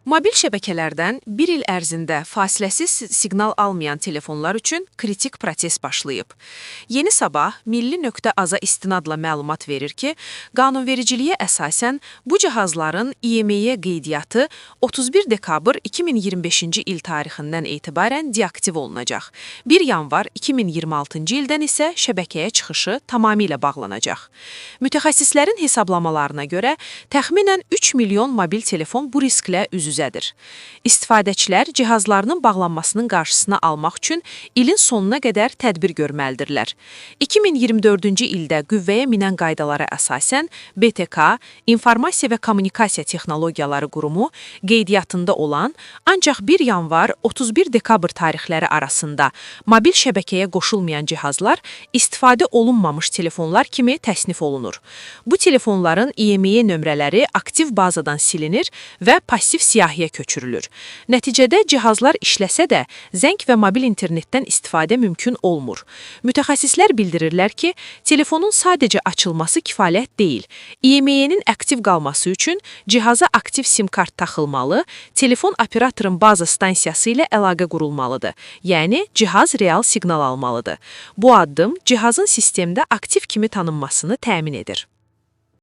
Mobil şəbəkələrdən bir il ərzində fasiləsiz siqnal almayan telefonlar üçün kritik proses başlayıb. Yeni Sabah milli.az-a istinadla məlumat verir ki, qanunvericiliyə əsasən bu cihazların IMEI qeydiyyatı 31 dekabr 2025-ci il tarixindən etibarən deaktiv olunacaq. 1 yanvar 2026-cı ildən isə şəbəkəyə çıxışı tamamilə bağlanacaq. Mütəxəssislərin hesablamalarına görə təxminən 3 milyon mobil telefon bu risklə üz-üzədir. İstifadəçilər cihazlarının bağlanmasının qarşısını almaq üçün ilin sonuna qədər tədbir görməlidirlər. 2024-cü ildə qüvvəyə minən qaydalara əsasən BTK, İnformasiya və Kommunikasiya Texnologiyaları Qurumu qeydiyyatında olan, ancaq 1 yanvar 31 dekabr tarixləri arasında mobil şəbəkəyə qoşulmayan cihazlar istifadə olunmamış telefonlar kimi təsnif olunur. Bu telefonların IMEI nömrələri aktiv bazadan silinir və passiv siyahıya köçürülür. Nəticədə cihazlar işləsə də, zəng və mobil internetdən istifadə mümkün olmur. Mütəxəssislər bildirirlər ki, telefonun sadəcə açılması kifayət deyil. IMEI-nin aktiv qalması üçün cihaza aktiv sim kart taxılmalı, telefon operatorun baza stansiyası ilə əlaqə qurulmalıdır. Yəni, cihaz real siqnal almalıdır. Bu addım cihazın sistemdə aktiv kimi tanınmasını təmin edir.